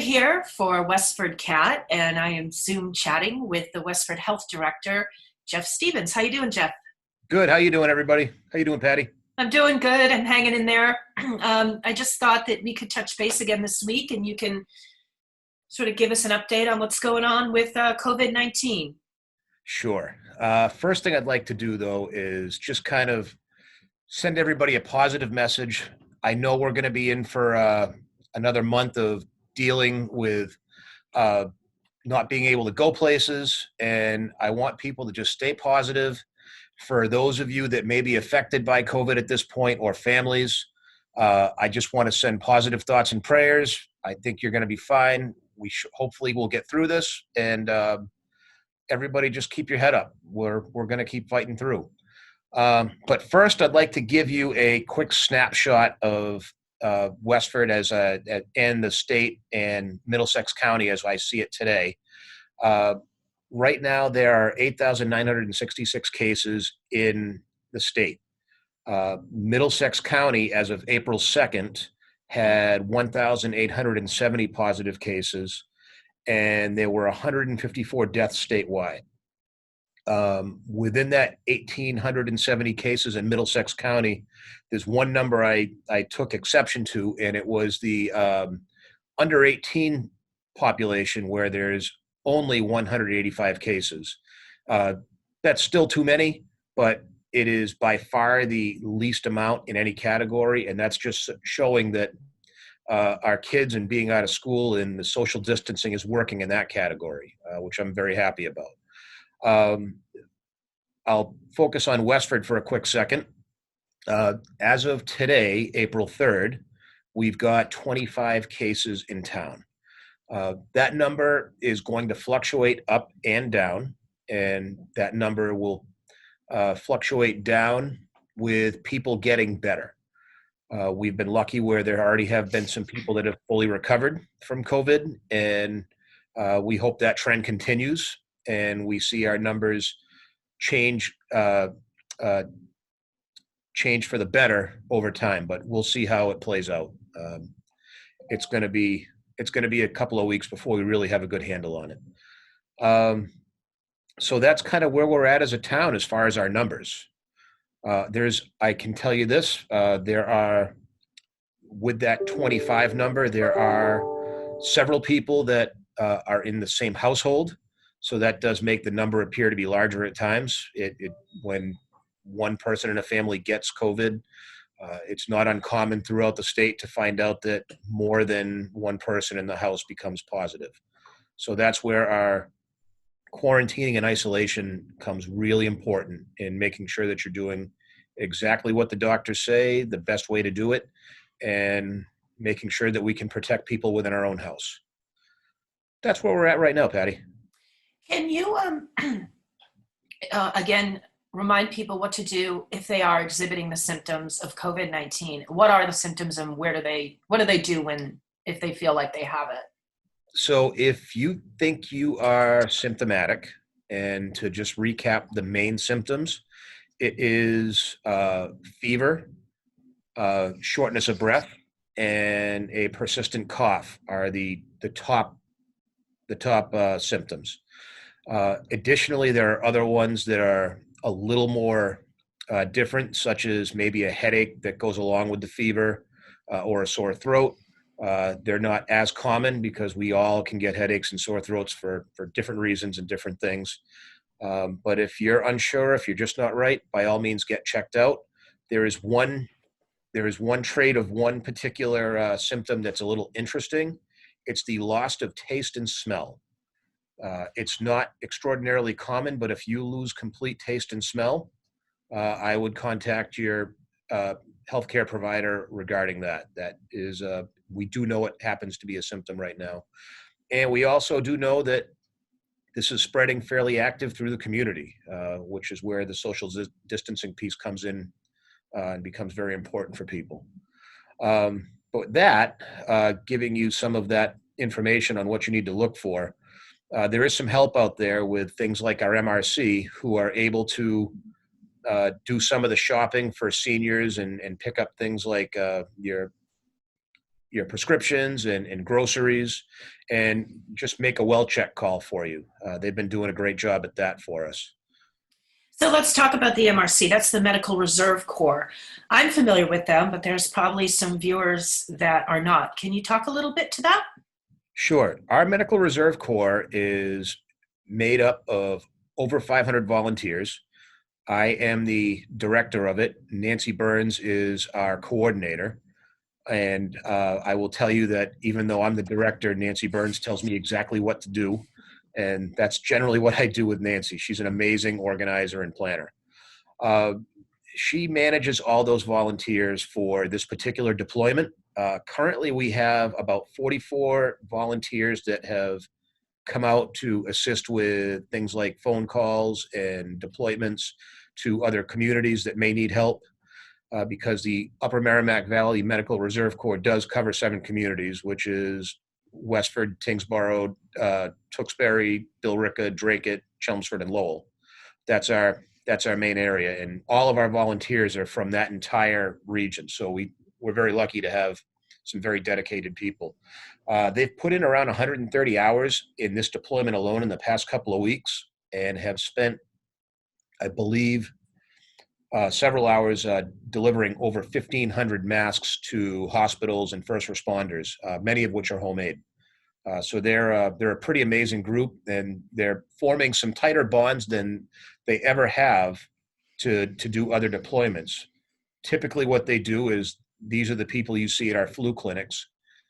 here for WestfordCAT, and I am Zoom chatting with the Westford Health Director, Jeff Stevens. How you doing, Jeff? Good. How you doing, everybody? How you doing, Patty? I'm doing good. I'm hanging in there. I just thought that we could touch base again this week, and you can sort of give us an update on what's going on with COVID-19. Sure. First thing I'd like to do, though, is just kind of send everybody a positive message. I know we're going to be in for another month of dealing with uh, not being able to go places, and I want people to just stay positive. For those of you that may be affected by COVID at this point or families, I just want to send positive thoughts and prayers. I think you're going to be fine. Hopefully we'll get through this, and everybody just keep your head up. We're going to keep fighting through. But first, I'd like to give you a quick snapshot of Westford and the state and Middlesex County as I see it today. Right now, there are 8,966 cases in the state. Middlesex County, as of April 2nd, had 1,870 positive cases, and there were 154 deaths statewide. Within that 1,870 cases in Middlesex County, there's one number I took exception to, and it was the under 18 population, where there's only 185 cases. That's still too many, but it is by far the least amount in any category, and that's just showing that our kids and being out of school and the social distancing is working in that category, which I'm very happy about. I'll focus on Westford for a quick second. As of today, April 3rd, we've got 25 cases in town. That number is going to fluctuate up and down, and that number will fluctuate down with people getting better. We've been lucky where there already have been some people that have fully recovered from COVID, and we hope that trend continues and we see our numbers change for the better over time. But we'll see how it plays out. It's going to be a couple of weeks before we really have a good handle on it. So that's kind of where we're at as a town as far as our numbers. I can tell you this, with that 25 number, there are several people that are in the same household. So that does make the number appear to be larger at times. When one person in a family gets COVID, it's not uncommon throughout the state to find out that more than one person in the house becomes positive. So that's where our quarantining and isolation comes really important in making sure that you're doing exactly what the doctors say, the best way to do it, and making sure that we can protect people within our own house. That's where we're at right now, Patty. Can you, again, remind people what to do if they are exhibiting the symptoms of COVID-19? What are the symptoms, and what do they do if they feel like they have it? So if you think you are symptomatic, and to just recap the main symptoms, it is fever, shortness of breath, and a persistent cough are the top symptoms. Additionally, there are other ones that are a little more different, such as maybe a headache that goes along with the fever, or a sore throat. They're not as common because we all can get headaches and sore throats for different reasons and different things. But if you're unsure, if you're just not right, by all means get checked out. There is one trait of one particular symptom that's a little interesting. It's the loss of taste and smell. It's not extraordinarily common, but if you lose complete taste and smell, I would contact your healthcare provider regarding that. That is, we do know it happens to be a symptom right now. And we also do know that this is spreading fairly active through the community, which is where the social distancing piece comes in and becomes very important for people. But with that, giving you some of that information on what you need to look for, there is some help out there with things like our MRC, who are able to do some of the shopping for seniors and pick up things like your your prescriptions and groceries, and just make a well check call for you. They've been doing a great job at that for us. So let's talk about the MRC. That's the Medical Reserve Corps. I'm familiar with them, but there's probably some viewers that are not. Can you talk a little bit to that? Sure. Our Medical Reserve Corps is made up of over 500 volunteers. I am the director of it. Nancy Burns is our coordinator. And I will tell you that even though I'm the director, Nancy Burns tells me exactly what to do. And that's generally what I do with Nancy. She's an amazing organizer and planner. Uh, she manages all those volunteers for this particular deployment. Currently, we have about 44 volunteers that have come out to assist with things like phone calls and deployments to other communities that may need help. Because the Upper Merrimack Valley Medical Reserve Corps does cover 7 communities, which is Westford, Tingsboro, Tewksbury, Billerica, Dracut, Chelmsford, and Lowell. That's our main area, and all of our volunteers are from that entire region. So we're very lucky to have some very dedicated people. They've put in around 130 hours in this deployment alone in the past couple of weeks, and have spent, I believe, several hours delivering over 1,500 masks to hospitals and first responders, many of which are homemade. So they're a pretty amazing group, and they're forming some tighter bonds than they ever have to do other deployments. Typically, what they do is these are the people you see at our flu clinics,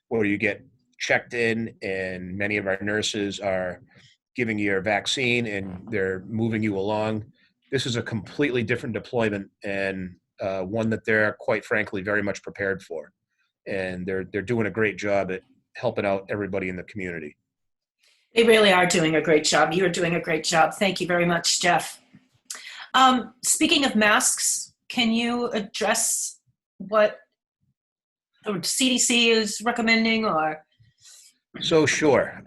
where you get checked in, and many of our nurses are giving you your vaccine and they're moving you along. This is a completely different deployment, and one that they're quite frankly very much prepared for, and they're doing a great job at helping out everybody in the community. They really are doing a great job. You are doing a great job. Thank you very much, Jeff. Speaking of masks, can you address what the CDC is recommending? Or So sure,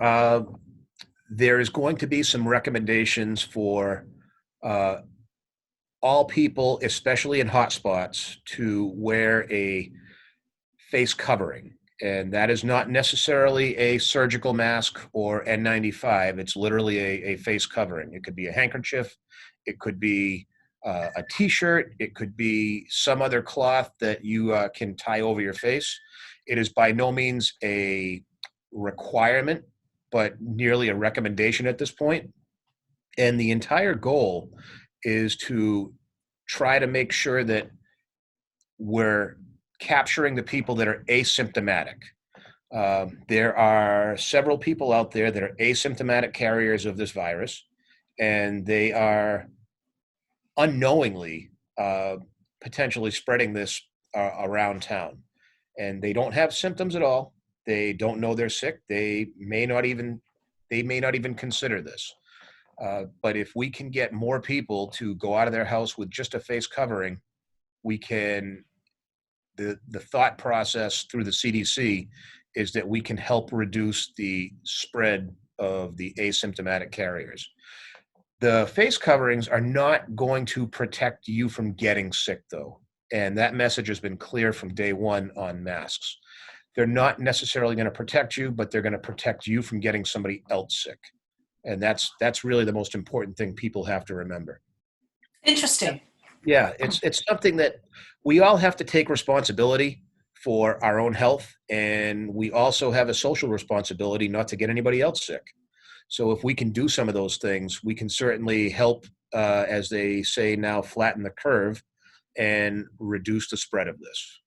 there is going to be some recommendations for uh, all people, especially in hotspots, to wear a face covering. And that is not necessarily a surgical mask or N95. It's literally a face covering. It could be a handkerchief. It could be a t-shirt. It could be some other cloth that you can tie over your face. It is by no means a requirement, but nearly a recommendation at this point. And the entire goal is to try to make sure that we're capturing the people that are asymptomatic. There are several people out there that are asymptomatic carriers of this virus, and they are unknowingly potentially spreading this around town. And they don't have symptoms at all. They don't know they're sick. They may not even consider this. But if we can get more people to go out of their house with just a face covering, we can. The thought process through the CDC is that we can help reduce the spread of the asymptomatic carriers. The face coverings are not going to protect you from getting sick, though. And that message has been clear from day one on masks. They're not necessarily going to protect you, but they're going to protect you from getting somebody else sick. And that's really the most important thing people have to remember. interesting. Yeah, it's something that we all have to take responsibility for our own health, and we also have a social responsibility not to get anybody else sick. So if we can do some of those things, we can certainly help, as they say now, flatten the curve and reduce the spread of this.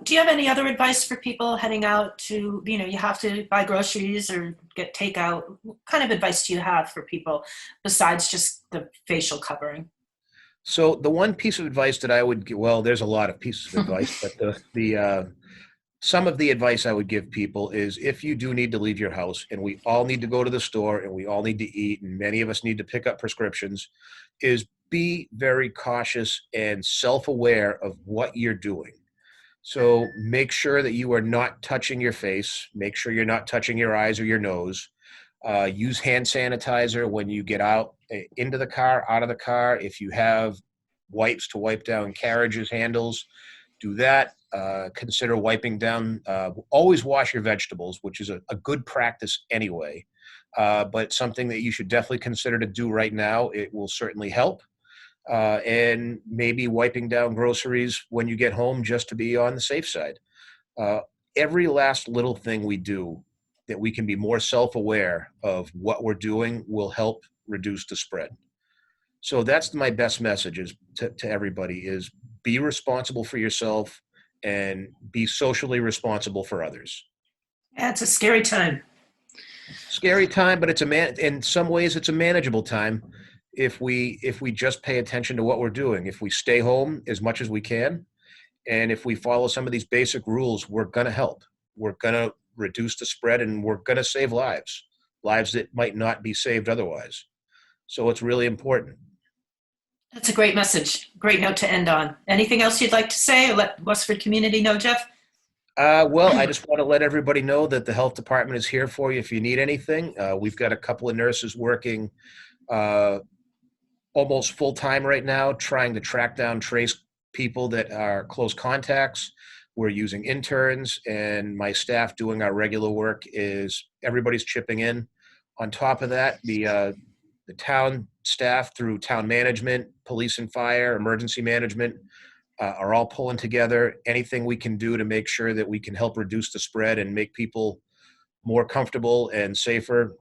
Do you have any other advice for people heading out to, you have to buy groceries or get takeout? What kind of advice do you have for people besides just the facial covering? So the one piece of advice that I would give, well, there's a lot of pieces of advice, but the some of the advice I would give people is if you do need to leave your house, and we all need to go to the store and we all need to eat, and many of us need to pick up prescriptions, is be very cautious and self-aware of what you're doing. So make sure that you are not touching your face. Make sure you're not touching your eyes or your nose. Use hand sanitizer when you get out into the car, out of the car. If you have wipes to wipe down carriages, handles, do that. Consider wiping down. Always wash your vegetables, which is a good practice anyway. But something that you should definitely consider to do right now. It will certainly help. And maybe wiping down groceries when you get home just to be on the safe side. Uh, every last little thing we do that we can be more self-aware of what we're doing will help reduce the spread. So that's my best message is to everybody is be responsible for yourself and be socially responsible for others. Yeah, it's a scary time. Scary time, but in some ways it's a manageable time if we just pay attention to what we're doing. If we stay home as much as we can, and if we follow some of these basic rules, we're going to help. We're going to reduce the spread, and we're going to save lives that might not be saved otherwise. So it's really important. That's a great message. Great note to end on. Anything else you'd like to say or let Westford community know, Jeff? Well, I just want to let everybody know that the health department is here for you if you need anything. We've got a couple of nurses working almost full time right now, trying to track down, trace people that are close contacts. We're using interns, and my staff doing our regular work. Is everybody's chipping in. On top of that, the town staff through town management, police and fire, emergency management are all pulling together. Anything we can do to make sure that we can help reduce the spread and make people more comfortable and safer.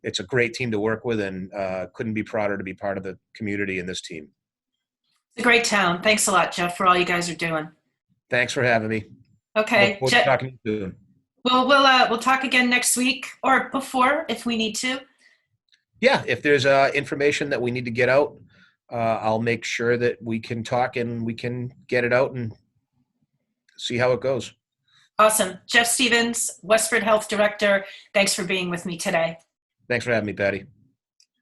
It's a great team to work with, and couldn't be prouder to be part of the community in this team. It's a great town. Thanks a lot, Jeff, for all you guys are doing. Thanks for having me. Okay, Look forward to talking to you soon. we'll talk again next week or before if we need to. Yeah, if there's information that we need to get out, I'll make sure that we can talk and we can get it out and see how it goes. Awesome. Jeff Stevens, Westford Health Director, thanks for being with me today. Thanks for having me, Patty.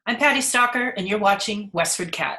I'm Patty Stalker, and you're watching WestfordCAT.